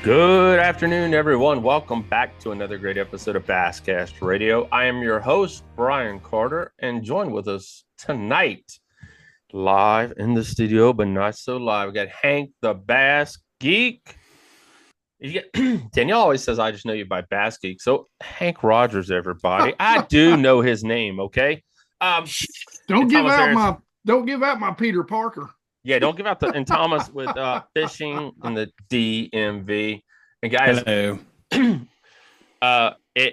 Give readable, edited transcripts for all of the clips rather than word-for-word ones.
Good afternoon, everyone. Welcome back to another great episode of Basscast Radio. I am your host, Brian Carter, and joined with us tonight, live in the studio, but not so live. We got Hank the Bass Geek. Danielle always says, I just know you by Bass Geek. So, Hank Rogers, everybody. I do know his name, okay? Don't give out my Peter Parker. Yeah, don't give out the and Thomas with fishing in the DMV. And guys, hello.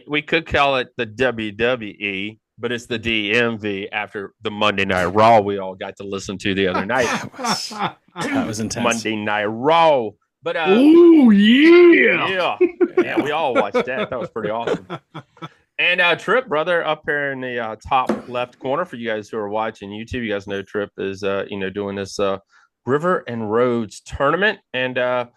We could call it the WWE, but it's the DMV after the Monday Night Raw we all got to listen to the other night. That was intense. Monday Night Raw. But oh yeah, we all watched that. That was pretty awesome. And Trip, brother, up here in the top left corner for you guys who are watching YouTube, you guys know Trip is doing this River and Roads tournament, and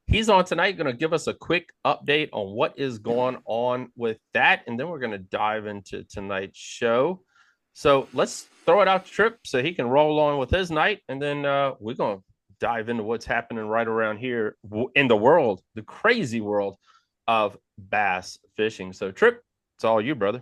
he's on tonight, going to give us a quick update on what is going on with that, and then we're going to dive into tonight's show. So let's throw it out to Trip so he can roll on with his night, and then we're going to dive into what's happening right around here in the world, the crazy world of bass fishing. So Trip, it's all you, brother.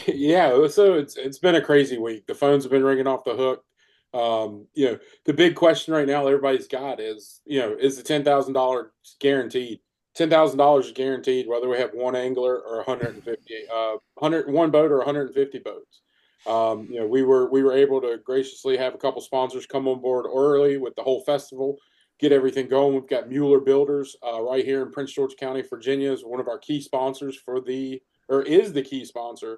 Yeah, so it's been a crazy week. The phones have been ringing off the hook. The big question right now everybody's got is the $10,000 guaranteed? $10,000 is guaranteed whether we have one angler or 101 boat or 150 boats. We were able to graciously have a couple sponsors come on board early with the whole festival, get everything going. We've got Mueller Builders right here in Prince George County, Virginia, is one of our key sponsors is the key sponsor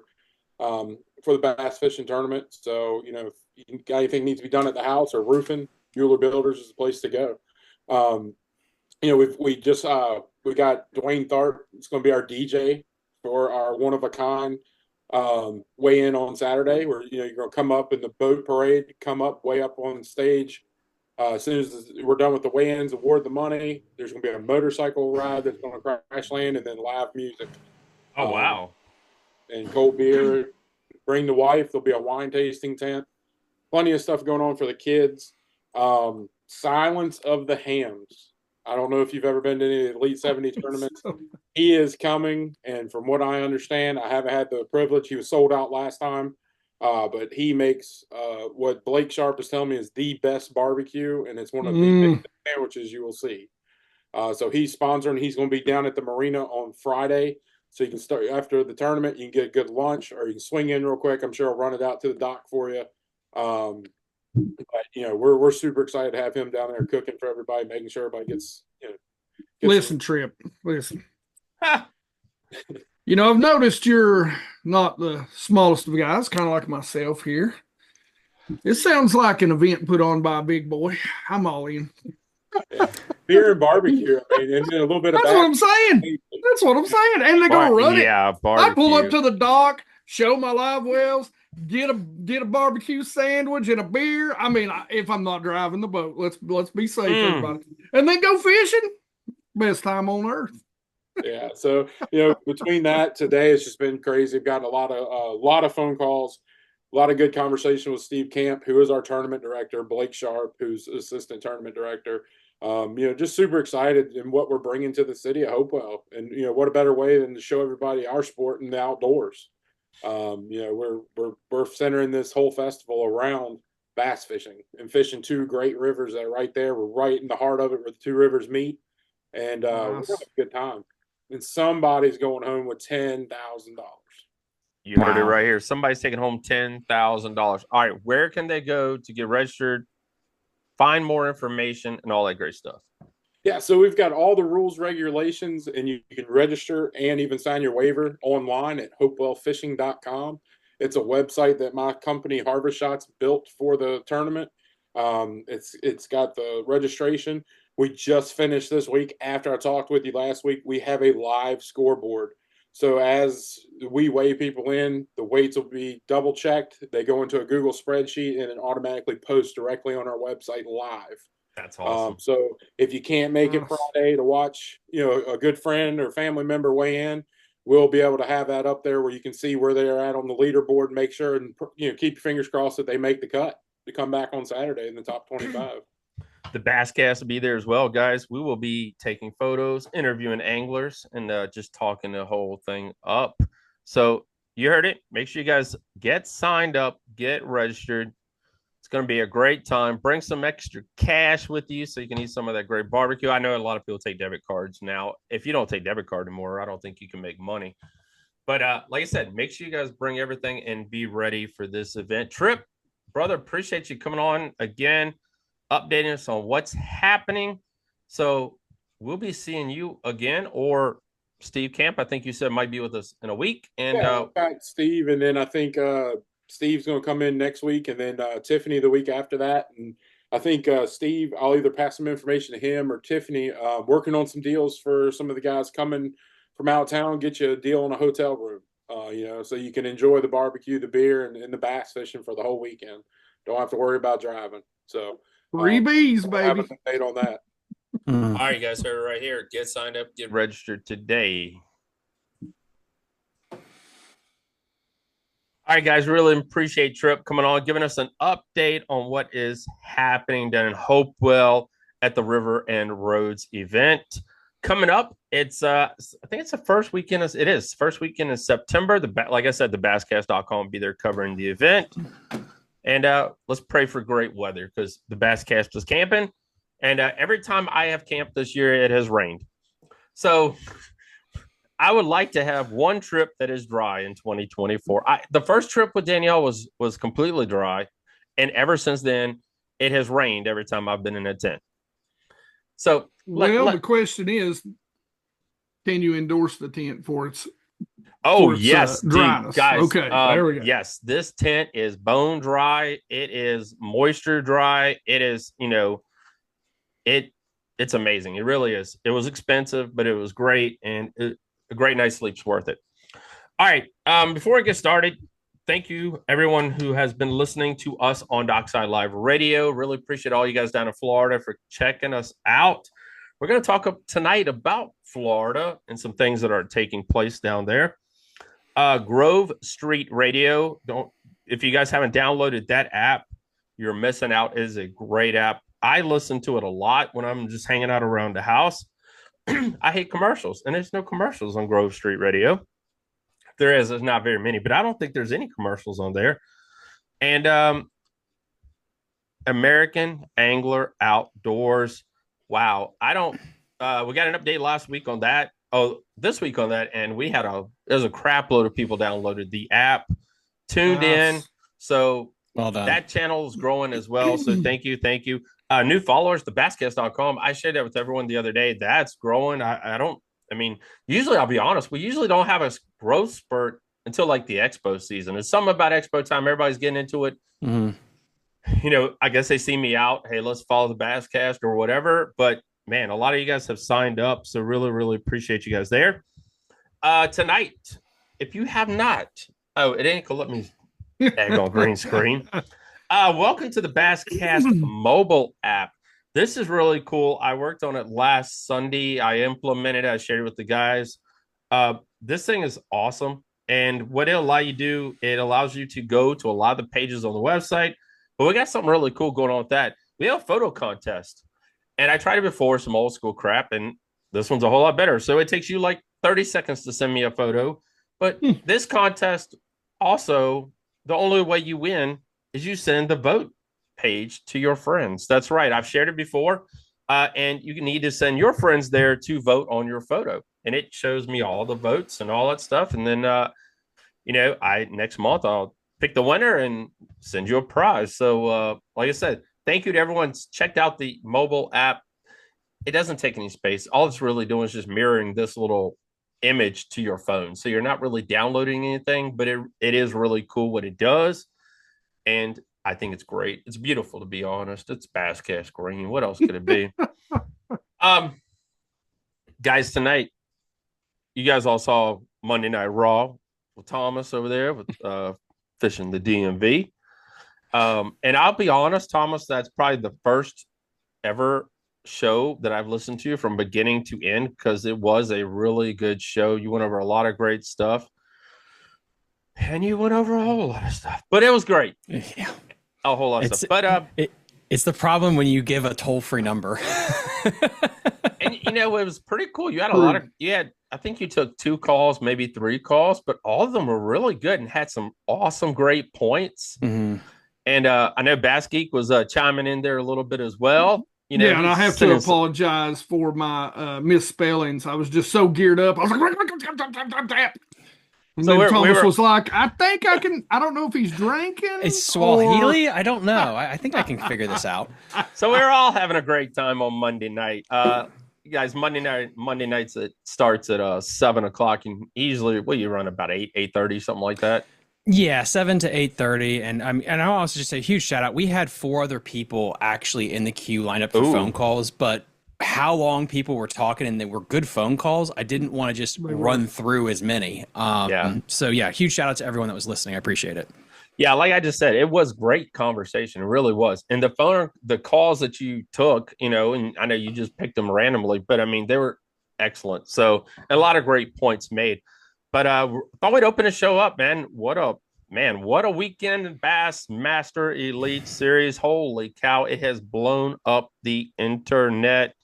for the bass fishing tournament. So, if you got anything needs to be done at the house or roofing, Mueller Builders is the place to go. We got Dwayne Tharp. It's going to be our DJ for our one of a kind weigh in on Saturday, where you're going to come up in the boat parade, come up way up on stage. As soon as we're done with the weigh-ins, award the money. There's going to be a motorcycle ride that's going to crash land, and then live music. Oh, wow. And cold beer. Bring the wife. There'll be a wine tasting tent. Plenty of stuff going on for the kids. Silence of the Hams. I don't know if you've ever been to any Elite 70 tournaments. He is coming, and from what I understand, I haven't had the privilege. He was sold out last time, but he makes what Blake Sharp is telling me is the best barbecue, and it's one of the best sandwiches you will see. So he's sponsoring. He's going to be down at the marina on Friday. So you can start after the tournament. You can get a good lunch, or you can swing in real quick. I'm sure I'll run it out to the dock for you. But we're super excited to have him down there cooking for everybody, making sure everybody gets. Listen, Trip. Listen. I've noticed you're not the smallest of guys, kind of like myself here. It sounds like an event put on by a big boy. I'm all in. Yeah. Beer and barbecue. And then a little bit of That's what I'm saying. That's what I'm saying. And they're gonna run it. Yeah, barbecue. I pull up to the dock, show my live wells, get a barbecue sandwich and a beer. I mean, if I'm not driving the boat, let's be safe, everybody. And then go fishing. Best time on earth. Yeah. So between that today, it's just been crazy. I've gotten a lot of phone calls. A lot of good conversation with Steve Camp, who is our tournament director, Blake Sharp, who's assistant tournament director. Just super excited in what we're bringing to the city of Hopewell. And, what a better way than to show everybody our sport in the outdoors. We're centering this whole festival around bass fishing and fishing two great rivers that are right there. We're right in the heart of it where the two rivers meet. And we're having a good time. And somebody's going home with $10,000. You heard it right here. Somebody's taking home $10,000. All right, where can they go to get registered, find more information, and all that great stuff? Yeah, so we've got all the rules, regulations, and you can register and even sign your waiver online at hopewellfishing.com. It's a website that my company Harvest Shots built for the tournament. It's got the registration. We just finished this week. After I talked with you last week, we have a live scoreboard. So as we weigh people in, the weights will be double checked. They go into a Google spreadsheet and it automatically posts directly on our website live. That's awesome. So if you can't make it Friday to watch, a good friend or family member weigh in, we'll be able to have that up there where you can see where they're at on the leaderboard and make sure and keep your fingers crossed that they make the cut to come back on Saturday in the top 25. The Basscast will be there as well, guys. We will be taking photos, interviewing anglers, and just talking the whole thing up. So you heard it. Make sure you guys get signed up, get registered. It's going to be a great time. Bring some extra cash with you so you can eat some of that great barbecue. I know a lot of people take debit cards now. If you don't take debit card anymore, I don't think you can make money. But like I said, make sure you guys bring everything and be ready for this event. Trip, brother, appreciate you coming on again, updating us on what's happening. So we'll be seeing you again, or Steve Camp, I think you said might be with us in a week. And got Steve, and then I think Steve's going to come in next week, and then Tiffany the week after that. And I think Steve, I'll either pass some information to him or Tiffany, working on some deals for some of the guys coming from out of town, get you a deal on a hotel room, so you can enjoy the barbecue, the beer, and the bass fishing for the whole weekend. Don't have to worry about driving. So freebies, baby. Have an update on that. All right, you guys heard it right here. Get signed up, get registered today. All right, guys, really appreciate Trip coming on, giving us an update on what is happening down in Hopewell at the River and Roads event. Coming up, it's I think it's the first weekend. It is first weekend in September. Like I said, the Basscast.com will be there covering the event. And let's pray for great weather because the Basscast is camping. And every time I have camped this year, it has rained. So I would like to have one trip that is dry in 2024. The first trip with Danielle was completely dry. And ever since then, it has rained every time I've been in a tent. So, the question is, can you endorse the tent for its? Yes, dryness. Guys. Okay, there we go. Yes, this tent is bone dry. It is moisture dry. It is, it's amazing. It really is. It was expensive, but it was great, and a great night's sleep's worth it. All right, before I get started, thank you everyone who has been listening to us on Dockside Live Radio. Really appreciate all you guys down in Florida for checking us out. We're going to talk tonight about Florida and some things that are taking place down there. Grove Street Radio. If you guys haven't downloaded that app, you're missing out. It is a great app. I listen to it a lot when I'm just hanging out around the house. I hate commercials, and there's no commercials on Grove Street Radio. There's not very many, but I don't think there's any commercials on there. And American Angler Outdoors. Wow. We got an update last week on that. This week on that. And there's a crap load of people downloaded the app, tuned in. So well done. That channel is growing as well. So thank you. New followers, the Basscast.com. I shared that with everyone the other day. That's growing. Usually I'll be honest, we usually don't have a growth spurt until like the expo season. It's something about expo time. Everybody's getting into it. Mm-hmm. I guess they see me out. Hey, let's follow the Basscast or whatever. But man, a lot of you guys have signed up. So really, really appreciate you guys there. Tonight, if you have not, it ain't gonna let me egg on green screen. Welcome to the Basscast mobile app. This is really cool. I worked on it last Sunday. I implemented it. I shared it with the guys. This thing is awesome. And what it'll allow you to do, it allows you to go to a lot of the pages on the website. But we got something really cool going on with that. We have a photo contest. And I tried it before, some old school crap, and this one's a whole lot better. So it takes you like 30 seconds to send me a photo. But this contest also, the only way you win is you send the vote page to your friends. That's right. I've shared it before. And you need to send your friends there to vote on your photo. And it shows me all the votes and all that stuff. And then, next month I'll pick the winner and send you a prize. So, like I said, thank you to everyone who's checked out the mobile app. It doesn't take any space. All it's really doing is just mirroring this little image to your phone. So you're not really downloading anything, but it is really cool what it does. And I think it's great. It's beautiful, to be honest. It's Basscast green. What else could it be? Guys, tonight, you guys all saw Monday Night Raw with Thomas over there with fishing the DMV. And I'll be honest, Thomas, that's probably the first ever show that I've listened to from beginning to end because it was a really good show. You went over a lot of great stuff. And you went over a whole lot of stuff. But it was great. Yeah. A whole lot of stuff. But It's the problem when you give a toll-free number. And it was pretty cool. You had a lot of I think you took 2 calls, maybe 3 calls, but all of them were really good and had some awesome, great points. Mm-hmm. And I know Bass Geek was chiming in there a little bit as well. And I have to apologize for my misspellings. I was just so geared up. I was like, and then Thomas was like, I think I can. I don't know if he's drinking. It's Swahili. I don't know. I think I can figure this out. So we're all having a great time on Monday night. You guys, Monday nights it starts at 7:00, and usually you run about 8:30, something like that. Yeah, 7 to 8:30, and I'll also just say a huge shout out. We had 4 other people actually in the queue lined up for phone calls, but how long people were talking and they were good phone calls, I didn't want to just run through as many. So yeah, huge shout out to everyone that was listening. I appreciate it. Yeah, like I just said, it was great conversation. It really was. And the calls that you took, and I know you just picked them randomly, but I mean, they were excellent. So a lot of great points made. But thought we'd open the show up, man. What a weekend in Bass Master Elite Series. Holy cow, it has blown up the internet.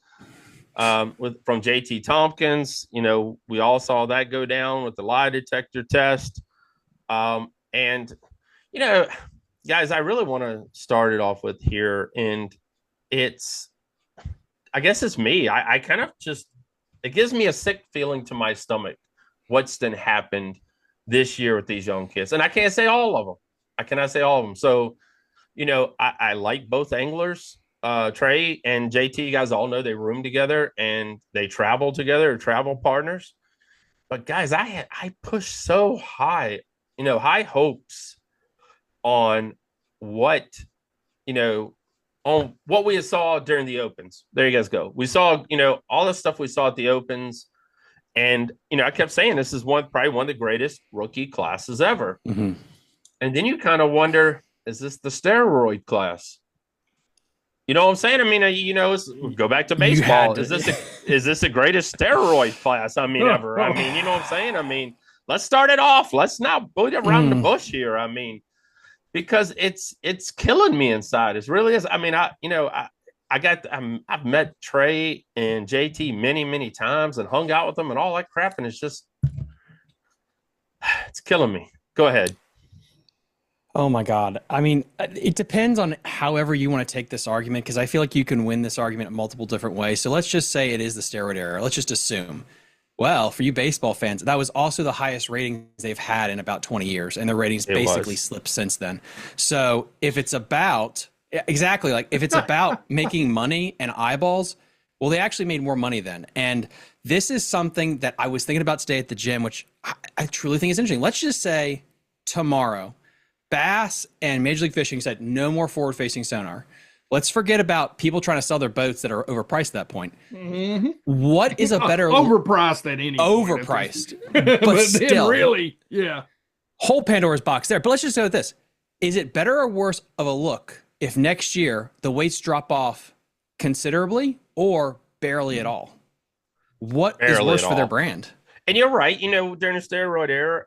From JT Tompkins, we all saw that go down with the lie detector test. And guys, I really want to start it off with here. And I guess it's me. I kind of it gives me a sick feeling to my stomach what's then happened this year with these young kids. And I can't say all of them. I cannot say all of them. So, I like both anglers. Trey and JT, you guys all know they room together and they travel together, travel partners. But guys, I pushed so high, high hopes on what we saw during the opens. There you guys go. We saw, all the stuff we saw at the opens. And, I kept saying this is probably one of the greatest rookie classes ever. Mm-hmm. And then you kind of wonder, is this the steroid class? You know what I'm saying? I mean, go back to baseball. Is this the greatest steroid class? Ever. You know what I'm saying? Let's start it off. Let's not beat around the bush here. Because it's killing me inside. It really is. I've met Trey and JT many, many times and hung out with them and all that crap. And it's killing me. Go ahead. Oh my God. It depends on however you want to take this argument, because I feel like you can win this argument in multiple different ways. So let's just say it is the steroid era. Let's just assume. Well, for you baseball fans, that was also the highest ratings they've had in about 20 years. And their ratings basically slipped since then. So if it's about making money and eyeballs, well, they actually made more money then. And this is something that I was thinking about today at the gym, which I truly think is interesting. Let's just say tomorrow, Bass and Major League Fishing said no more forward-facing sonar. Let's forget about people trying to sell their boats that are overpriced at that point. Mm-hmm. What is a better overpriced at any overpriced, but still really, yeah. Whole Pandora's box there. But let's just go with this: is it better or worse of a look if next year the weights drop off considerably or barely at all? What is worse for their brand? And you're right. During the steroid era,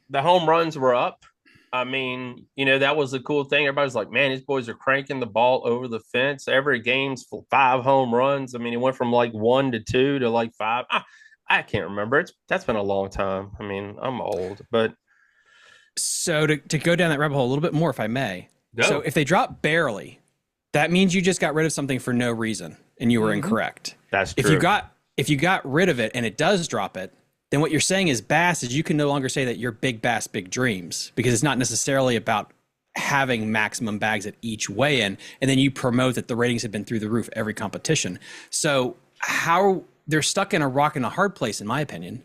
the home runs were up. That was the cool thing. Everybody's like, man, these boys are cranking the ball over the fence. Every game's 5 home runs. It went from like 1 to 2 to like 5. I can't remember. That's been a long time. I'm old, but. So to go down that rabbit hole a little bit more, if I may. Go. So if they drop barely, that means you just got rid of something for no reason and you were incorrect. That's true. If you got rid of it and it does drop it, then what you're saying is Bass is you can no longer say that you're Big Bass, Big Dreams, because it's not necessarily about having maximum bags at each weigh-in, and then you promote that the ratings have been through the roof every competition. So they're stuck in a rock and a hard place, in my opinion.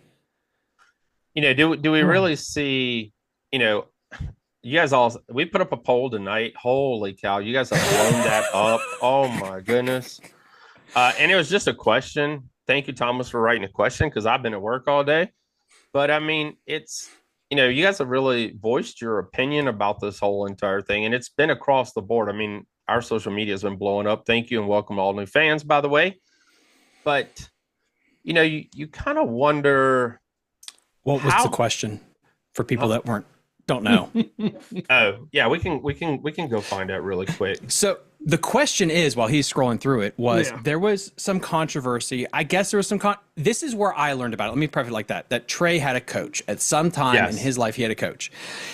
Do we really see, you guys we put up a poll tonight. Holy cow, you guys have blown that up. Oh my goodness. And it was just a question. Thank you, Thomas, for writing a question, because I've been at work all day. But it's, you guys have really voiced your opinion about this whole entire thing, and it's been across the board. Our social media has been blowing up. Thank you, and welcome to all new fans, by the way. But, you kind of wonder. What was the question for people that don't know? Oh, yeah, we can go find out really quick. So The question is, while he's scrolling through it, there was some controversy. I guess there was some this is where I learned about it. Let me preface it like that Trey had a coach at some time in his life. He had a coach,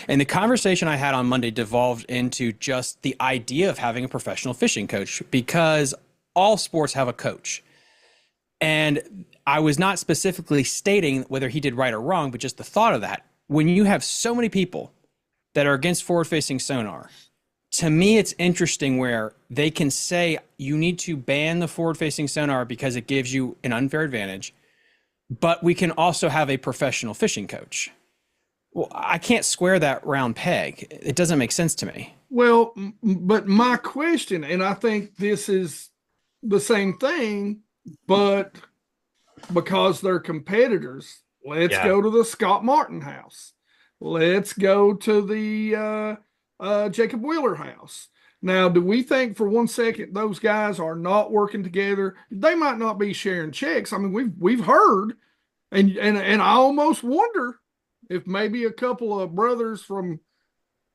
and the conversation I had on Monday devolved into just the idea of having a professional fishing coach, because all sports have a coach. And I was not specifically stating whether he did right or wrong, but just the thought of that. When you have so many people that are against forward-facing sonar, to me, it's interesting where they can say you need to ban the forward-facing sonar because it gives you an unfair advantage, but we can also have a professional fishing coach. Well, I can't square that round peg. It doesn't make sense to me. Well, but my question, and I think this is the same thing, but because they're competitors, let's go to the Scott Martin house. Let's go to the Jacob Wheeler house. Now, do we think for 1 second those guys are not working together? They might not be sharing checks. I mean, we've heard, and I almost wonder if maybe a couple of brothers from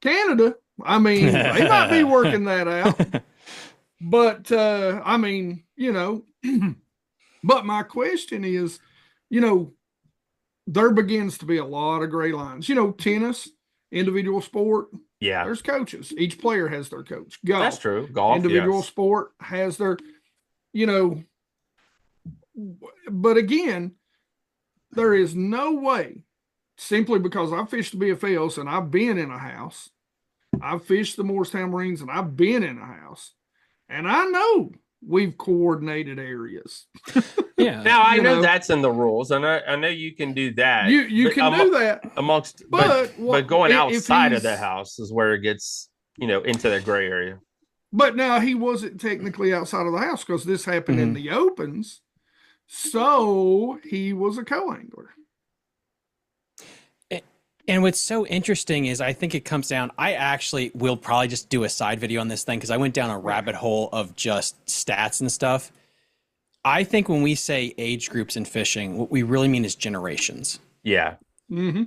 Canada, I mean, they might be working that out. But I mean, but my question is, there begins to be a lot of gray lines. Tennis, individual sport. Yeah. There's coaches. Each player has their coach. Golf. That's true. Golf. Individual sport has their, but again, there is no way, simply because I fished the BFLs and I've been in a house. I've fished the Morristown Marines and I've been in a house. And I know we've coordinated areas. Yeah. Now I know that's in the rules, and I know you can do that. You can do that amongst, but going outside of the house is where it gets, into the gray area. But now he wasn't technically outside of the house because this happened in the opens, so he was a co-angler. And what's so interesting is I think it comes down, I actually will probably just do a side video on this thing because I went down a rabbit hole of just stats and stuff. I think when we say age groups in fishing, what we really mean is generations. Yeah. Mm-hmm.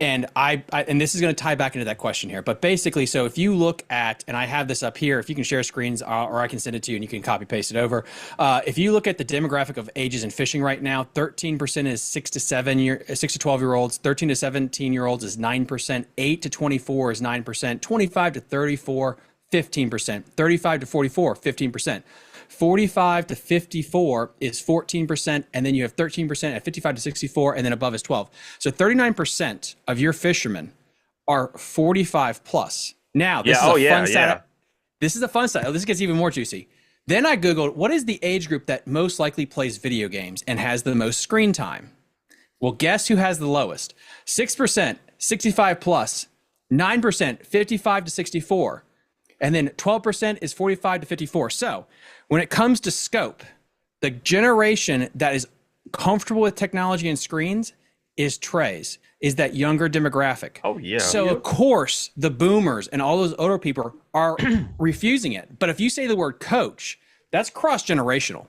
And and this is going to tie back into that question here. But basically, so if you look at, and I have this up here, if you can share screens or I can send it to you and you can copy paste it over. If you look at the demographic of ages in fishing right now, 13% is 6 to 12 year olds, 13 to 17 year olds is 9%, 8 to 24 is 9%, 25 to 34, 15%, 35 to 44, 15%. 45 to 54 is 14%, and then you have 13% at 55 to 64, and then above is 12. So 39% of your fishermen are 45 plus. Now, this is a fun stat. This is a fun stat. Oh, this gets even more juicy. Then I Googled, what is the age group that most likely plays video games and has the most screen time? Well, guess who has the lowest? 6%, 65 plus, 9%, 55 to 64, and then 12% is 45 to 54. So when it comes to scope, the generation that is comfortable with technology and screens is Trey's, is that younger demographic. Oh, yeah. So, of course, the boomers and all those older people are refusing it. But if you say the word coach, that's cross-generational.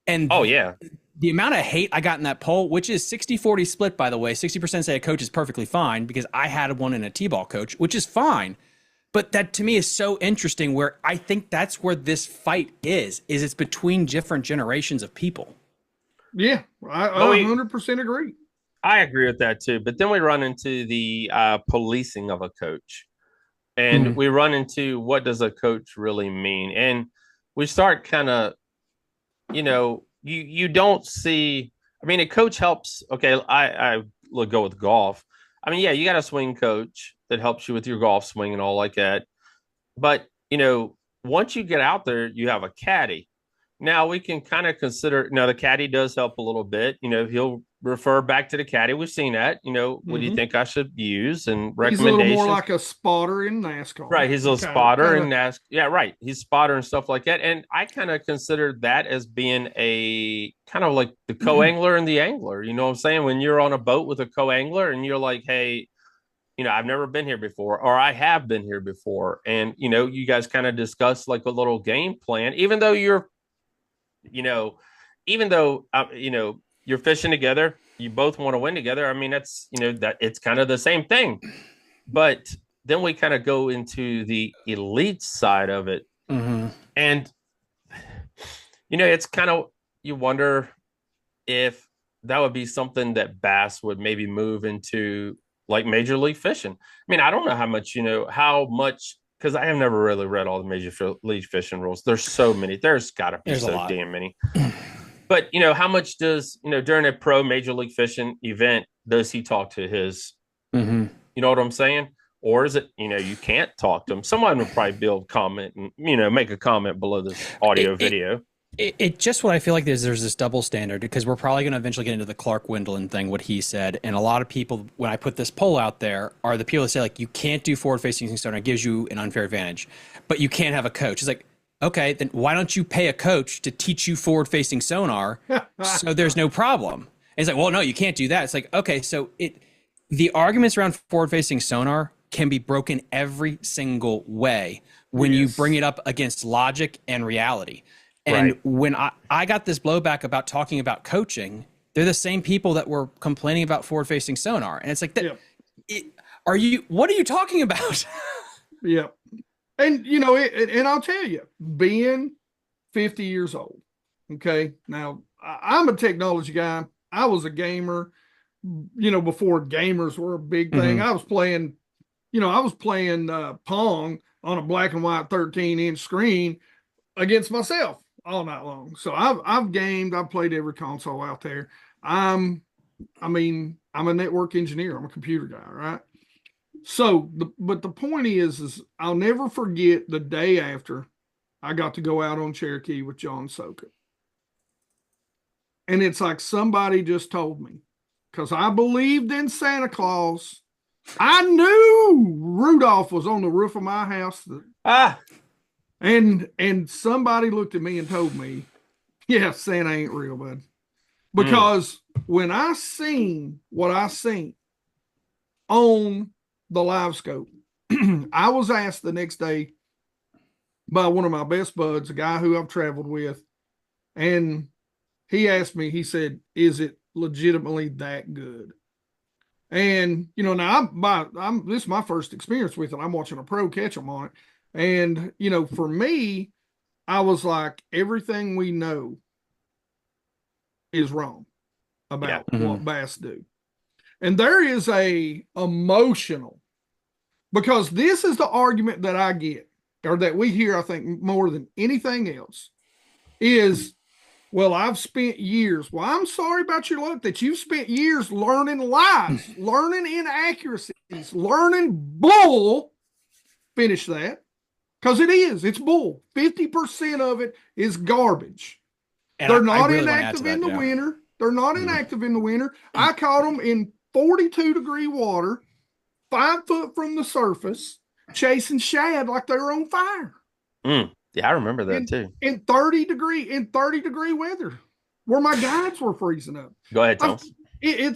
And the amount of hate I got in that poll, which is 60-40 split, by the way, 60% say a coach is perfectly fine because I had one in a T-ball coach, which is fine. But that to me is so interesting where I think that's where this fight is it's between different generations of people. Yeah, I 100% agree. I agree with that too. But then we run into the policing of a coach. And we run into what does a coach really mean? And we start kind of, you don't see, a coach helps. Okay, I will go with golf. You got a swing coach that helps you with your golf swing and all like that. But, once you get out there, you have a caddy. Now we can kind of consider, the caddy does help a little bit. He'll refer back to the caddy. We've seen that, what do you think I should use and recommendations. He's a little more like a spotter in NASCAR. Right. He's a spotter in NASCAR. Yeah, right. He's spotter and stuff like that. And I kind of consider that as being a kind of like the co-angler and the angler. You know what I'm saying? When you're on a boat with a co-angler and you're like, hey, I've never been here before, or I have been here before. And, you guys kind of discuss like a little game plan, even though you're fishing together, you both want to win together. That's, that it's kind of the same thing. But then we kind of go into the elite side of it. And And it's kind of, you wonder if that would be something that Bass would maybe move into, like Major League Fishing. I mean, I don't know how much, because I have never really read all the Major League Fishing rules. There's so many. There's got to be There's a so lot. damn many. But how much does during a pro Major League Fishing event does he talk to his? Mm-hmm. You know what I'm saying? Or is it you can't talk to him? Someone would probably be able to comment and make a comment below this audio video. It just what I feel like there's this double standard, because we're probably going to eventually get into the Clark Wendlandt thing, what he said. And a lot of people, when I put this poll out there, are the people that say, like, you can't do forward-facing sonar. It gives you an unfair advantage, but you can't have a coach. It's like, okay, then why don't you pay a coach to teach you forward-facing sonar so there's no problem? And it's like, well, no, you can't do that. It's like, okay, so the arguments around forward-facing sonar can be broken every single way when you bring it up against logic and reality. And when I got this blowback about talking about coaching, they're the same people that were complaining about forward-facing sonar. And it's like, what are you talking about? Yeah. And, and I'll tell you, being 50 years old, okay, now I'm a technology guy. I was a gamer, before gamers were a big thing. I was playing, Pong on a black and white 13-inch screen against myself all night long. So I've gamed, I've played every console out there. I'm a network engineer. I'm a computer guy, right? So, but the point is I'll never forget the day after I got to go out on Cherokee with John Soka. And it's like somebody just told me, because I believed in Santa Claus. I knew Rudolph was on the roof of my house. And somebody looked at me and told me, yeah, Santa ain't real, bud. Because when I seen what I seen on the live scope, I was asked the next day by one of my best buds, a guy who I've traveled with, and he asked me, he said, is it legitimately that good? And, now this is my first experience with it. I'm watching a pro catch them on it. And, for me, I was like, everything we know is wrong about what bass do. And there is a emotional, because this is the argument that I get, or that we hear, I think, more than anything else, is, well, I've spent years. Well, I'm sorry about your luck that you've spent years learning lies, learning inaccuracies, learning bull. Finish that. Because it's bull. 50% of it is garbage. And they're not really inactive in the winter. They're not inactive in the winter. I caught them in 42-degree water, 5 foot from the surface, chasing shad like they were on fire. Yeah, I remember that too. In 30-degree weather, where my guides were freezing up. Go ahead, Tom. I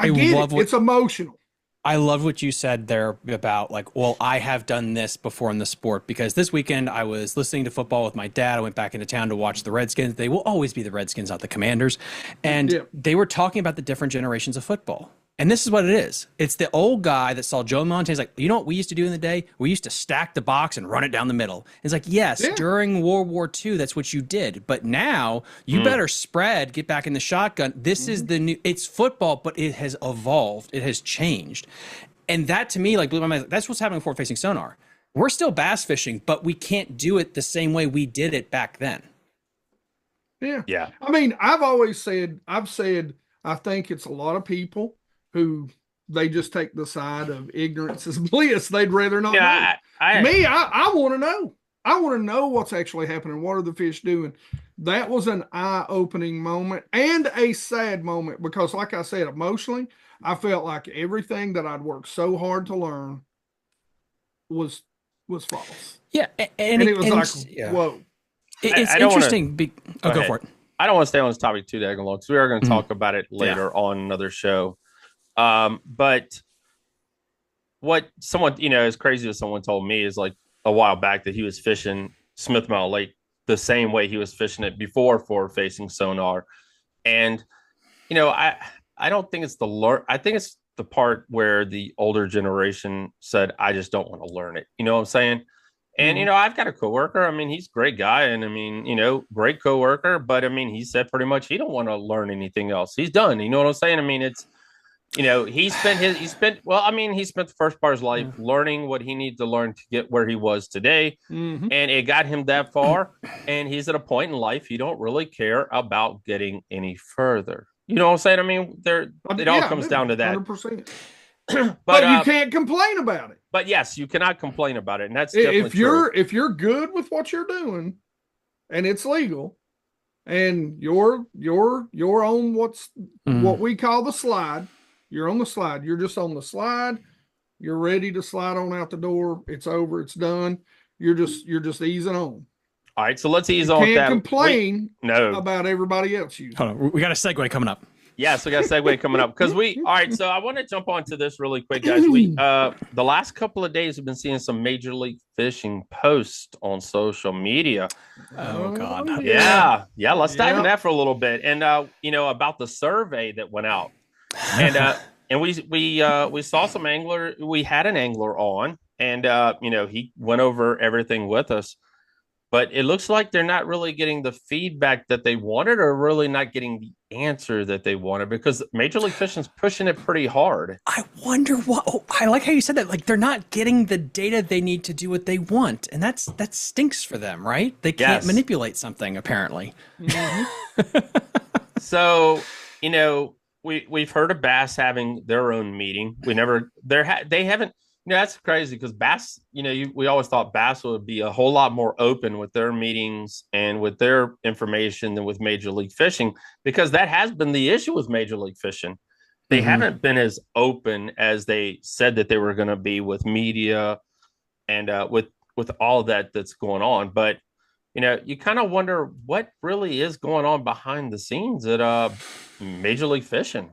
love it's emotional. I love what you said there about, like, well, I have done this before in the sport, because this weekend I was listening to football with my dad. I went back into town to watch the Redskins. They will always be the Redskins, not the Commanders. And they were talking about the different generations of football. And this is what it is. It's the old guy that saw Joe Montana. He's like, you know what we used to do in the day? We used to stack the box and run it down the middle. It's like, yes, during World War II, that's what you did. But now you better spread, get back in the shotgun. This is the new, it's football, but it has evolved. It has changed. And that to me, like, blew my mind. That's what's happening with forward-facing sonar. We're still bass fishing, but we can't do it the same way we did it back then. Yeah. I mean, I've said, I think it's a lot of people who they just take the side of ignorance as bliss. They'd rather not know. I want to know. I want to know what's actually happening. What are the fish doing? That was an eye-opening moment and a sad moment, because, like I said, emotionally, I felt like everything that I'd worked so hard to learn was false. Yeah, and it was whoa. It's interesting. Go for it. I don't want to stay on this topic too dang long, because we are going to talk about it later on another show. But what someone, as crazy as someone told me, is like a while back that he was fishing Smith Mountain Lake the same way he was fishing it before forward-facing sonar. And, I don't think it's I think it's the part where the older generation said, I just don't want to learn it. You know what I'm saying? And I've got a coworker. I mean, he's a great guy, and I mean, great coworker. But I mean, he said pretty much he don't want to learn anything else. He's done. You know what I'm saying? I mean, it's he spent the first part of his life learning what he needed to learn to get where he was today, and it got him that far. And he's at a point in life he don't really care about getting any further. You know what I'm saying? I mean, it all comes down to that. 100%. But you can't complain about it. But yes, you cannot complain about it, and that's definitely true. If you're good with what you're doing, and it's legal, and you're on what we call the slide. You're on the slide. You're just on the slide. You're ready to slide on out the door. It's over. It's done. You're just easing on. All right, so let's ease on. Can't complain about everybody else using. Hold on, we got a segue coming up. Yes, we got a segue coming up because all right, so I want to jump onto this really quick, guys. We the last couple of days we've been seeing some Major League Fishing posts on social media. Oh God. Yeah. Let's dive into that for a little bit. And about the survey that went out. And we saw some angler. We had an angler on, and he went over everything with us. But it looks like they're not really getting the feedback that they wanted, or really not getting the answer that they wanted, because Major League Fishing's pushing it pretty hard. I wonder what. Oh, I like how you said that. Like, they're not getting the data they need to do what they want, and that stinks for them, right? They can't manipulate something apparently. So we've heard of Bass having their own meeting. They haven't. That's crazy, because Bass, we always thought Bass would be a whole lot more open with their meetings and with their information than with Major League Fishing, because that has been the issue with Major League Fishing. They haven't been as open as they said that they were going to be with media and with all that's going on. But, you kind of wonder what really is going on behind the scenes at Major League Fishing.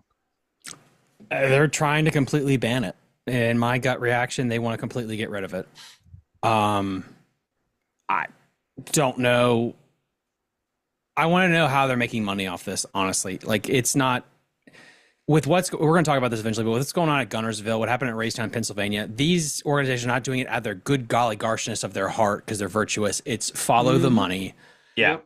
They're trying to completely ban it. In my gut reaction, they want to completely get rid of it. I don't know. I want to know how they're making money off this, honestly. Like, it's not with we're going to talk about this eventually, but what's going on at Gunnersville, what happened at Racetown, Pennsylvania, these organizations are not doing it out of their good golly garshness of their heart because they're virtuous. It's follow the money. Yeah.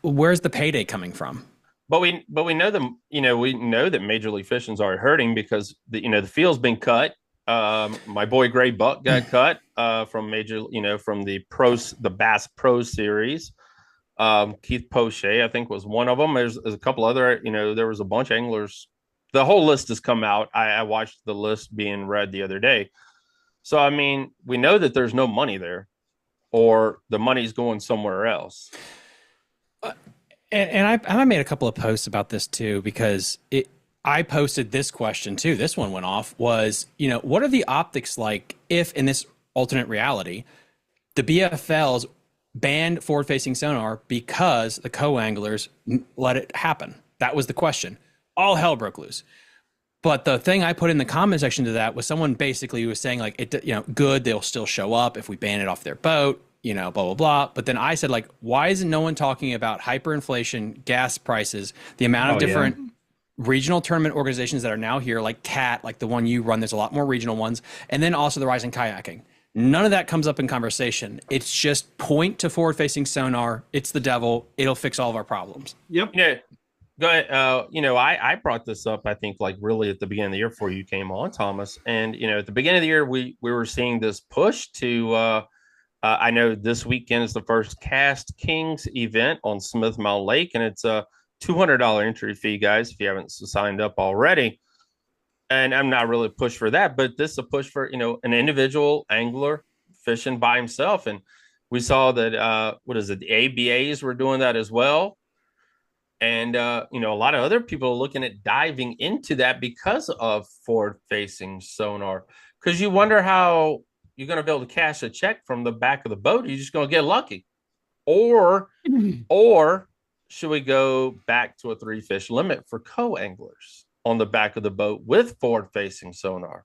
Where's the payday coming from? But we know them. We know that Major League Fishing's already hurting because the field's been cut. My boy Gray Buck got cut from from the Bass Pro Series. Keith Poche, I think, was one of them. There's a couple other. There was a bunch of anglers. The whole list has come out. I watched the list being read the other day. So I mean, we know that there's no money there, or the money's going somewhere else. And I made a couple of posts about this too, because I posted this question too. This one went off was, what are the optics like if in this alternate reality, the BFLs banned forward-facing sonar because the co-anglers let it happen? That was the question. All hell broke loose. But the thing I put in the comment section to that was someone basically who was saying like, good, they'll still show up if we ban it off their boat. Blah, blah, blah. But then I said, like, why isn't no one talking about hyperinflation, gas prices, the amount of different regional tournament organizations that are now here, like CAT, like the one you run, there's a lot more regional ones, and then also the rise in kayaking. None of that comes up in conversation. It's just point to forward-facing sonar. It's the devil. It'll fix all of our problems. Yep. Go ahead. I brought this up, I think, like really at the beginning of the year before you came on, Thomas. And, at the beginning of the year, we were seeing this push to I know this weekend is the first Cast Kings event on Smith Mountain Lake, and it's a $200 entry fee, guys, if you haven't signed up already. And I'm not really a push for that, but this is a push for, an individual angler fishing by himself. And we saw that, the ABAs were doing that as well. And, a lot of other people are looking at diving into that because of forward-facing sonar, because you wonder how you're going to be able to cash a check from the back of the boat. You're just going to get lucky. Or should we go back to a 3-fish limit for co-anglers on the back of the boat with forward-facing sonar?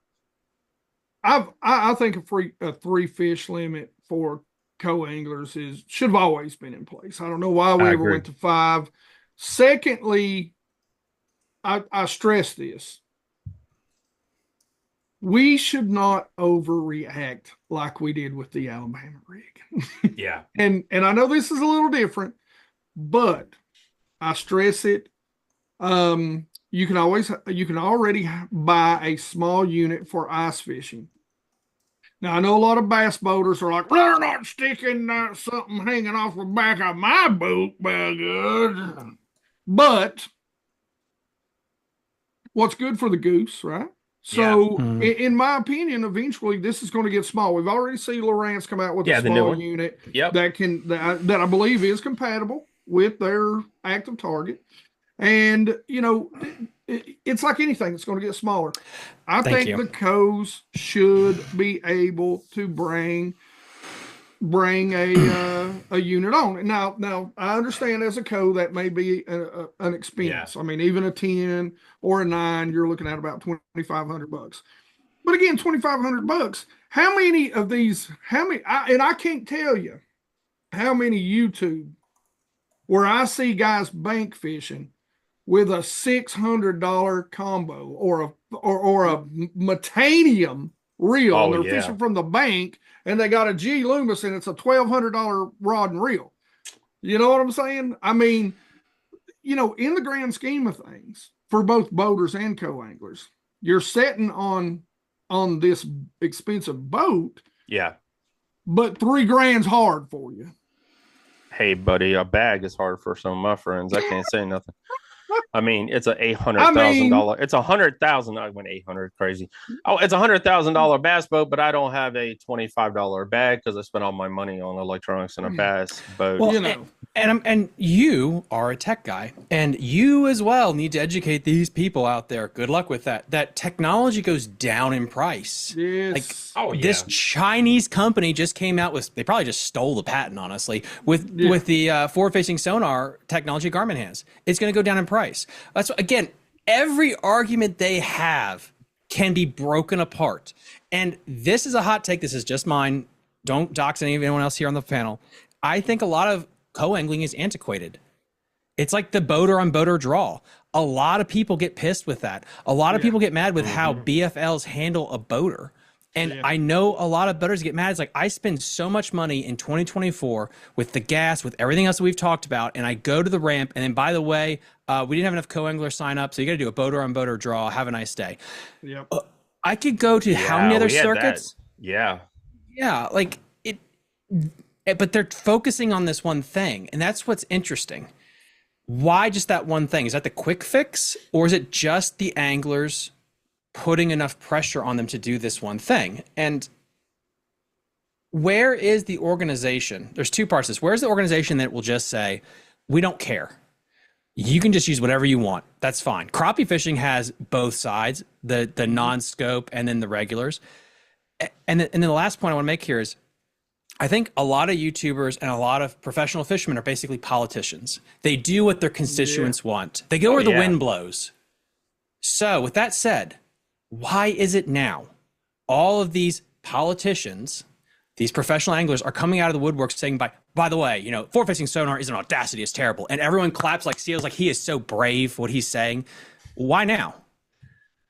I think a 3-fish limit for co-anglers should have always been in place. I don't know why we ever went to 5. Secondly, I stress this. we should not overreact like we did with the Alabama rig. Yeah. And I know this is a little different, but I stress it. You can already buy a small unit for ice fishing. Now I know a lot of bass boaters are like, they're not sticking something hanging off the back of my boat, by God. But what's good for the goose, right? So, in my opinion, eventually this is going to get small. We've already seen Lowrance come out with a small unit that I believe is compatible with their active target. And, it's like anything, it's going to get smaller. I think the Coes should be able to bring a unit on. Now I understand as a Co that may be an expense. I mean, even a 10 or a 9, you're looking at about $2,500. But again, $2,500. How many of these? I can't tell you how many YouTube where I see guys bank fishing with a $600 combo or a Metanium reel, and they're fishing from the bank, and they got a G Loomis, and it's a $1,200 rod and reel. You know what I'm saying? I mean, in the grand scheme of things, for both boaters and co-anglers, you're setting on this expensive boat. Yeah. But $3,000's hard for you. Hey, buddy, a bag is hard for some of my friends. I can't say nothing. I mean, it's a $800,000. It's $100,000. I went 800 crazy. Oh, it's $100,000 bass boat, but I don't have a $25 bag because I spent all my money on electronics and a bass boat. Well, and you are a tech guy, and you as well need to educate these people out there. Good luck with that. That technology goes down in price. Yes. This Chinese company just came out with, they probably just stole the patent, honestly, with the forward-facing sonar technology Garmin has. It's going to go down in price. That's, again, every argument they have can be broken apart. And this is a hot take. This is just mine. Don't dox anyone else here on the panel. I think a lot of co-angling is antiquated. It's like the boater on boater draw. A lot of people get pissed with that. A lot of people get mad with how BFLs handle a boater. And I know a lot of boaters get mad. It's like, I spend so much money in 2024 with the gas, with everything else that we've talked about, and I go to the ramp, and then, by the way, we didn't have enough co-anglers sign up, so you got to do a boater on boater draw. Have a nice day. Yep. I could go to how many other circuits? Yeah, like it. But they're focusing on this one thing, and that's what's interesting. Why just that one thing? Is that the quick fix, or is it just the anglers putting enough pressure on them to do this one thing? And where is the organization? There's two parts to this. Where's the organization that will just say, we don't care, you can just use whatever you want, that's fine? Crappie fishing has both sides, the non-scope and then the regulars. And then the last point I want to make here is, I think a lot of YouTubers and a lot of professional fishermen are basically politicians. They do what their constituents want. They go where the wind blows. So with that said, why is it now all of these politicians, these professional anglers, are coming out of the woodwork saying, by the way, forward-facing sonar is an audacity, it's terrible. And everyone claps like seals, like he is so brave, what he's saying. Why now?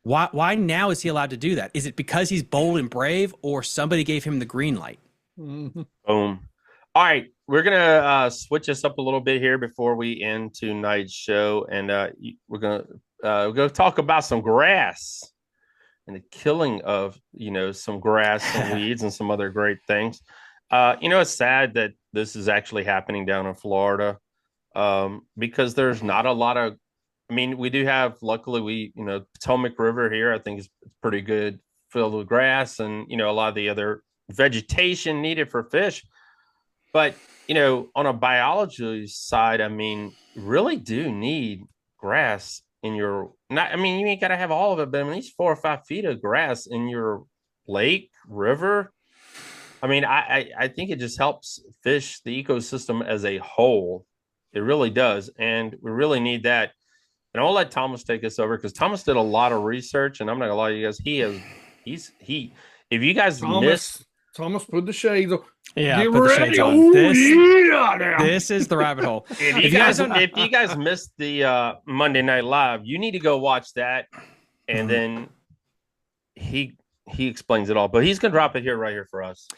Why now is he allowed to do that? Is it because he's bold and brave, or somebody gave him the green light? Boom. All right, we're gonna switch this up a little bit here before we end tonight's show, and we're gonna talk about some grass and the killing of some grass and weeds and some other great things. It's sad that this is actually happening down in Florida, because there's not a lot of. I mean, we do have. Luckily, Potomac River here, I think is pretty good, filled with grass, and a lot of the other vegetation needed for fish. But on a biology side, I mean, really do need grass in your you ain't gotta have all of it, but at least 4 or 5 feet of grass in your lake, river. I mean, I think it just helps fish, the ecosystem as a whole. It really does, and we really need that. And I'll let Thomas take us over, because Thomas did a lot of research, and I'm not gonna lie to you guys, if you guys missed. Thomas, put the shades on. Yeah, get put ready. The shades on. This is the rabbit hole. If you guys missed the Monday Night Live, you need to go watch that. And then he he explains it all. But he's gonna drop it here right here for us.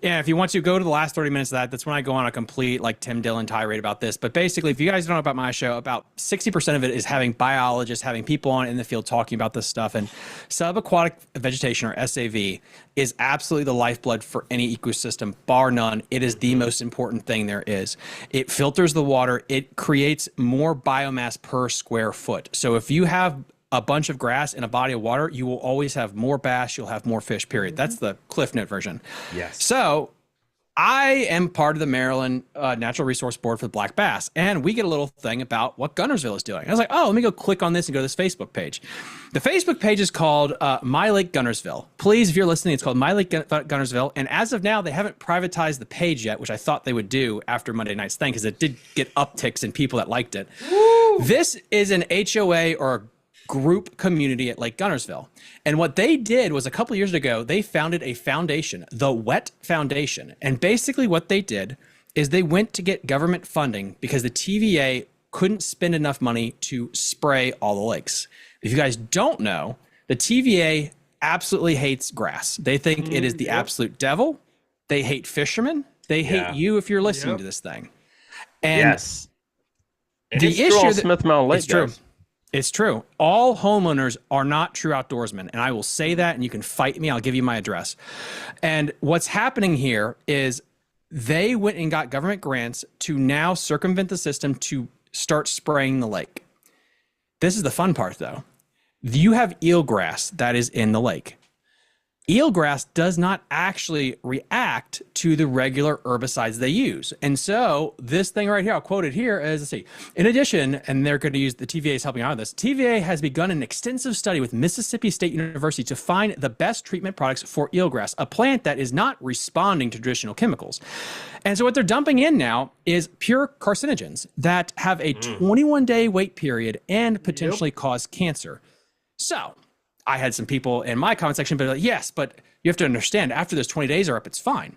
Yeah, if you want to go to the last 30 minutes of that, that's when I go on a complete like Tim Dillon tirade about this. But basically, if you guys don't know about my show, about 60% of it is having biologists, having people on in the field talking about this stuff. And subaquatic vegetation, or SAV, is absolutely the lifeblood for any ecosystem, bar none. It is the most important thing there is. It filters the water. It creates more biomass per square foot. So if you have a bunch of grass in a body of water, you will always have more bass, you'll have more fish, period. That's the Cliff Note version. Yes. So I am part of the Maryland Natural Resource Board for the black bass, and we get a little thing about what Guntersville is doing. I was like, oh, let me go click on this and go to this Facebook page. The Facebook page is called My Lake Guntersville. Please, if you're listening, it's called My Lake Guntersville. And as of now, they haven't privatized the page yet, which I thought they would do after Monday night's thing, because it did get upticks in people that liked it. Woo! This is an HOA or a group community at Lake Guntersville. And what they did was, a couple of years ago, they founded a foundation, the Wet Foundation. And basically what they did is they went to get government funding because the TVA couldn't spend enough money to spray all the lakes. If you guys don't know, the TVA absolutely hates grass. They think it is the absolute devil. They hate fishermen. They hate you if you're listening to this thing. And yes. The it's issue on Smith Mountain Lake, it's true. guys. It's true. All homeowners are not true outdoorsmen. And I will say that, and you can fight me. I'll give you my address. And what's happening here is they went and got government grants to now circumvent the system to start spraying the lake. This is the fun part, though. You have eelgrass that is in the lake. Eelgrass does not actually react to the regular herbicides they use. And so this thing right here, I'll quote it here as, let's see, in addition, and they're going to use, the TVA is helping out on this, TVA has begun an extensive study with Mississippi State University to find the best treatment products for eelgrass, a plant that is not responding to traditional chemicals. And so what they're dumping in now is pure carcinogens that have a 21-day wait period and potentially cause cancer. So I had some people in my comment section be like, yes, but you have to understand, after those 20 days are up, it's fine.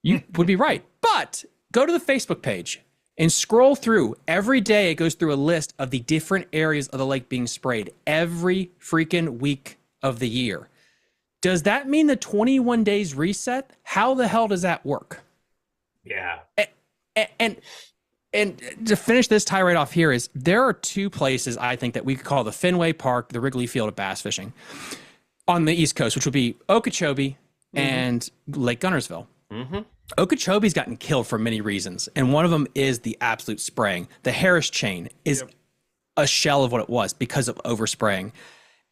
You would be right. But go to the Facebook page and scroll through. Every day it goes through a list of the different areas of the lake being sprayed every freaking week of the year. Does that mean the 21 days reset? How the hell does that work? Yeah. And to finish this tirade off here is, there are two places I think that we could call the Fenway Park, the Wrigley Field of bass fishing on the East Coast, which would be Okeechobee and Lake Guntersville. Okeechobee's gotten killed for many reasons, and one of them is the absolute spraying. The Harris chain is a shell of what it was because of overspraying.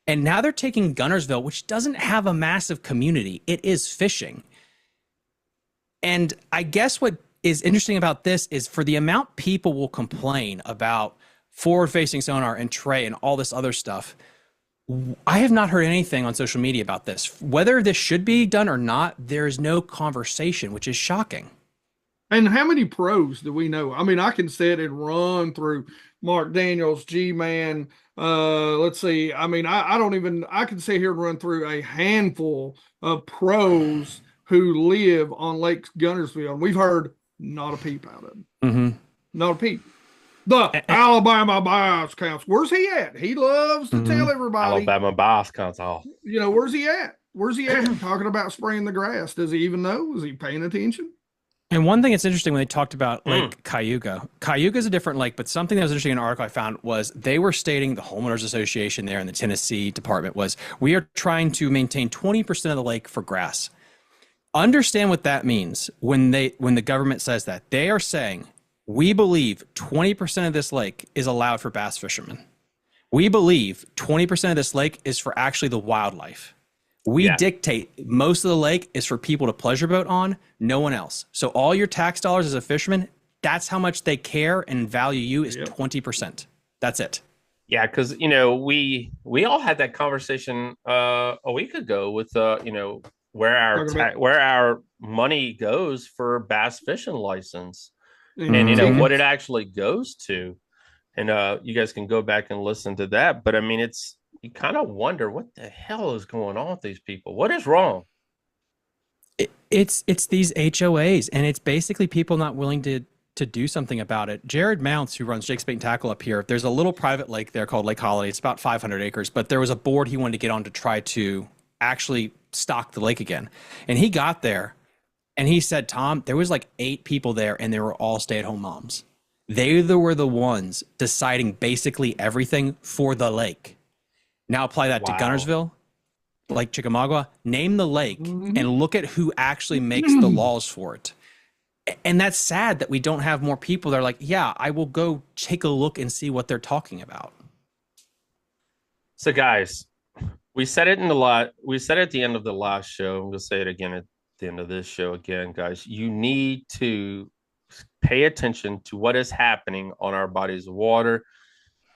And now they're taking Guntersville, which doesn't have a massive community. It is fishing. And I guess what is interesting about this is, for the amount people will complain about forward-facing sonar and tray and all this other stuff, I have not heard anything on social media about this. Whether this should be done or not, there is no conversation, which is shocking. And how many pros do we know? I mean, I can sit and run through Mark Daniels, G-Man. Let's see. I mean, I can sit here and run through a handful of pros who live on Lake Guntersville, and we've heard not a peep out of him. Not a peep. The Alabama Bass Council. Where's he at? He loves to tell everybody. Alabama Bass Council. You know, where's he at? Where's he at talking about spraying the grass? Does he even know? Is he paying attention? And one thing that's interesting, when they talked about Lake Cayuga is a different lake, but something that was interesting in an article I found was they were stating, the Homeowners Association there in the Tennessee department was, we are trying to maintain 20% of the lake for grass. Understand what that means when the government says that. They are saying, we believe 20% of this lake is allowed for bass fishermen. We believe 20% of this lake is for actually the wildlife. We dictate most of the lake is for people to pleasure boat on, no one else. So all your tax dollars as a fisherman, that's how much they care and value you, is 20%. That's it. Yeah, because, you know, we all had that conversation a week ago with, you know, where our money goes for bass fishing license, and you know what it actually goes to, and you guys can go back and listen to that. But I mean, you kind of wonder what the hell is going on with these people. What is wrong? It's these HOAs, and it's basically people not willing to do something about it. Jared Mounts, who runs Jake's Bait and Tackle up here, there's a little private lake there called Lake Holiday. It's about 500 acres, but there was a board he wanted to get on to try to actually stock the lake again. And he got there and he said, Tom, there was like 8 people there and they were all stay-at-home moms. They were the ones deciding basically everything for the lake. Now apply that to Guntersville, Lake Chickamauga, name the lake and look at who actually makes the laws for it. And that's sad that we don't have more people that are like, yeah, I will go take a look and see what they're talking about. So guys, we said it at the end of the last show. I'm going to say it again at the end of this show again, guys. You need to pay attention to what is happening on our bodies of water.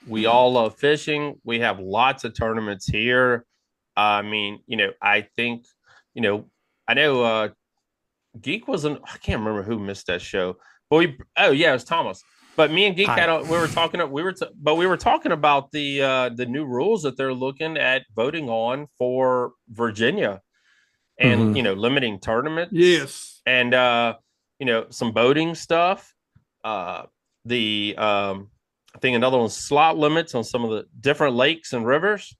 We all love fishing. We have lots of tournaments here. I mean, I think, I know Geek wasn't, I can't remember who missed that show, but it was Thomas. But me and Geek we were talking about the new rules that they're looking at voting on for Virginia and, limiting tournaments. Yes. And, some boating stuff. I think another one's slot limits on some of the different lakes and rivers.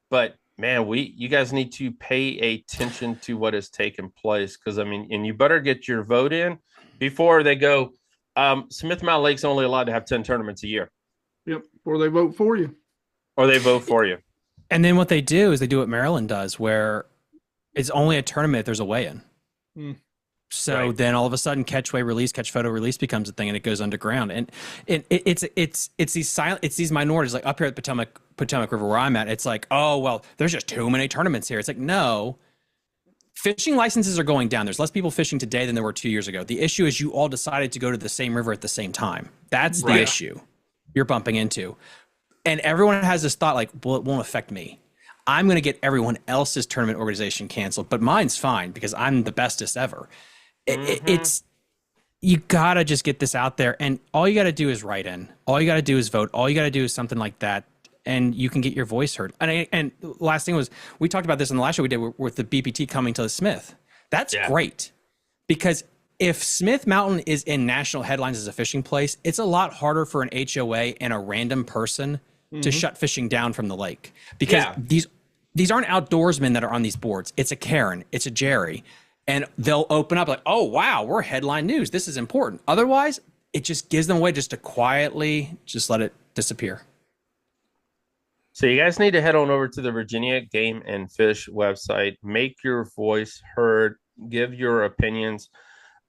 But man, you guys need to pay attention to what is taking place. Cause and you better get your vote in before they go, Smith Mountain Lake's only allowed to have 10 tournaments a year. Yep. Or they vote for you. And then what they do is they do what Maryland does, where it's only a tournament if there's a weigh-in. So then all of a sudden catch photo release becomes a thing and it goes underground. And it's these minorities, like up here at the Potomac River where I'm at, it's like, oh, well, there's just too many tournaments here. It's like, no, fishing licenses are going down. There's less people fishing today than there were 2 years ago. The issue is you all decided to go to the same river at the same time. That's the issue you're bumping into. And everyone has this thought like, well, it won't affect me. I'm going to get everyone else's tournament organization canceled, but mine's fine because I'm the bestest ever. It's you got to just get this out there, and all you got to do is write in. All you got to do is vote. All you got to do is something like that, and you can get your voice heard. And last thing was, we talked about this in the last show we did with the BPT coming to the Smith. That's great, because if Smith Mountain is in national headlines as a fishing place, it's a lot harder for an HOA and a random person to shut fishing down from the lake, because these aren't outdoorsmen that are on these boards. It's a Karen, it's a Jerry. And they'll open up like, oh, wow, we're headline news. This is important. Otherwise, it just gives them a way just to quietly just let it disappear. So you guys need to head on over to the Virginia Game and Fish website. Make your voice heard. Give your opinions.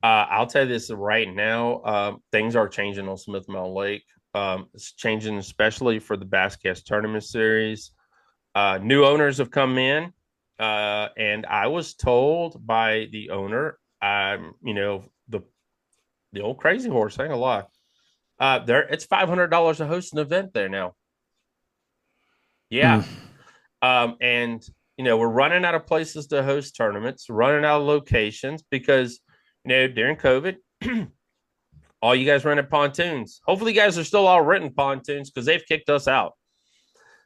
I'll tell you this right now. Things are changing on Smith Mountain Lake. It's changing especially for the Bass Cast Tournament Series. New owners have come in. And I was told by the owner, the old Crazy Horse, ain't a lie. It's $500 to host an event there now. Yeah. And we're running out of places to host tournaments, running out of locations because, during COVID, all you guys rented pontoons. Hopefully you guys are still all renting pontoons because they've kicked us out.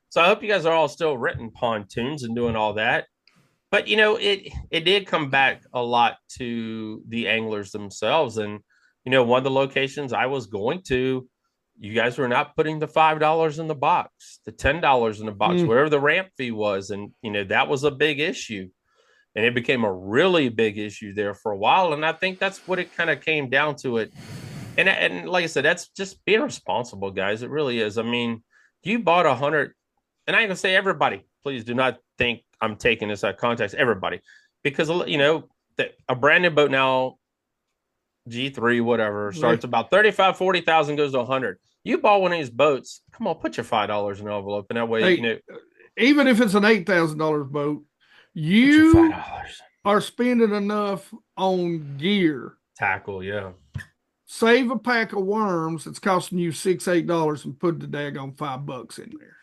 So I hope you guys are all still renting pontoons and doing all that. But, it did come back a lot to the anglers themselves. And, one of the locations I was going to, you guys were not putting the $5 in the box, the $10 in the box, wherever the ramp fee was. And, that was a big issue. And it became a really big issue there for a while. And I think that's what it kind of came down to it. And like I said, that's just being responsible, guys. It really is. I mean, you bought 100, and I ain't gonna say everybody. Please do not think I'm taking this out of context. Everybody, because a brand new boat now, G3, whatever, starts about 35, 40,000, goes to 100. You bought one of these boats. Come on, put your $5 in an envelope, and that way, even if it's an $8,000 boat, you are spending enough on gear, tackle, Save a pack of worms. It's costing you $6, $8, and put the daggone $5 in there.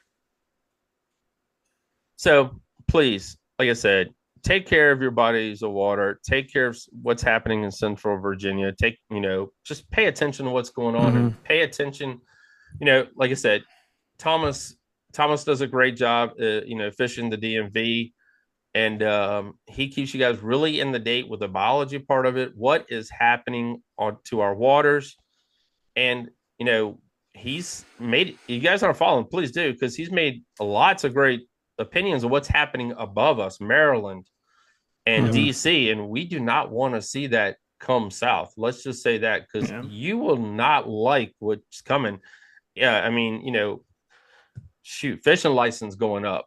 So please, like I said, take care of your bodies of water. Take care of what's happening in Central Virginia. Just pay attention to what's going on and pay attention. Like I said, Thomas does a great job, fishing the DMV, and he keeps you guys really in the date with the biology part of it. What is happening to our waters, and he's made. You guys aren't following, please do, because he's made lots of great opinions of what's happening above us, Maryland, and DC, and we do not want to see that come south. Let's just say that, because you will not like what's coming. Yeah, I mean, shoot, fishing license going up.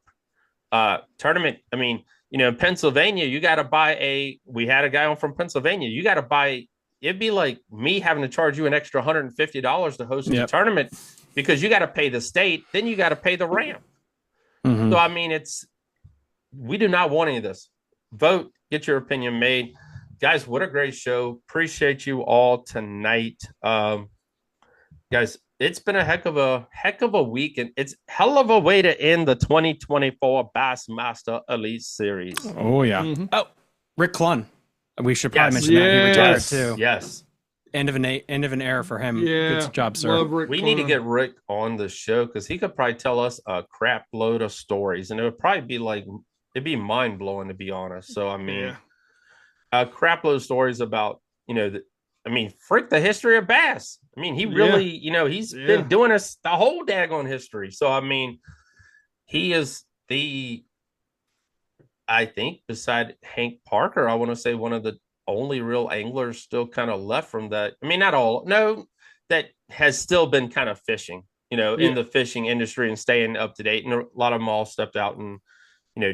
Tournament, I mean, in Pennsylvania, you got to buy we had a guy on from Pennsylvania. You got to buy, it'd be like me having to charge you an extra $150 to host a tournament, because you got to pay the state, then you got to pay the ramp. So, I mean, we do not want any of this. Vote, get your opinion made. Guys, what a great show. Appreciate you all tonight. Guys, it's been a heck of a week, and it's hell of a way to end the 2024 Bassmaster Elite Series. Oh, yeah. Oh, Rick Clunn. We should probably mention that. He retired, too. Yes. End of an era for him. Yeah. Good job, sir. We need to get Rick on the show, because he could probably tell us a crap load of stories, and it would probably be it'd be mind blowing, to be honest. So, I mean, a crap load of stories about, frick the history of bass. I mean, he really, he's been doing this the whole daggone history. So, I mean, he is I think, beside Hank Parker, I want to say one of the only real anglers still kind of left from that. I mean, not all, no, that has still been kind of fishing, in the fishing industry and staying up to date. And a lot of them all stepped out and,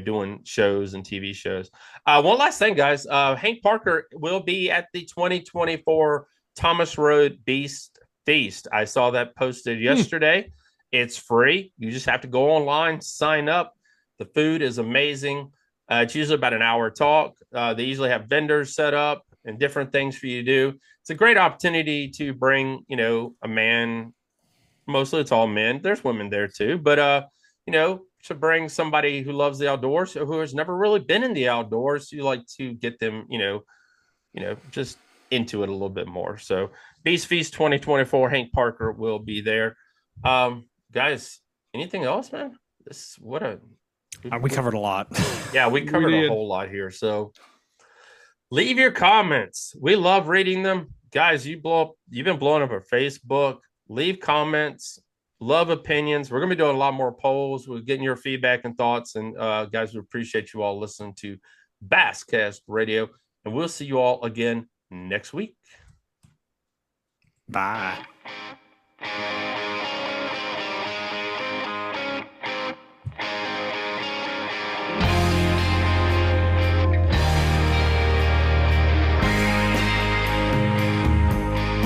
doing shows and TV shows. One last thing, guys. Hank Parker will be at the 2024 Thomas Road Beast Feast. I saw that posted yesterday. It's free. You just have to go online, sign up. The food is amazing. It's usually about an hour talk. They usually have vendors set up and different things for you to do. It's a great opportunity to bring, a man. Mostly it's all men. There's women there too, but to bring somebody who loves the outdoors, who has never really been in the outdoors. You like to get them, just into it a little bit more. So Beast Feast 2024, Hank Parker will be there. Guys, anything else, man? We covered a lot. Yeah, we covered a whole lot here. So leave your comments. We love reading them. Guys, you've been blowing up our Facebook. Leave comments. Love opinions. We're going to be doing a lot more polls. We're getting your feedback and thoughts. And guys, we appreciate you all listening to Basscast Radio. And we'll see you all again next week. Bye.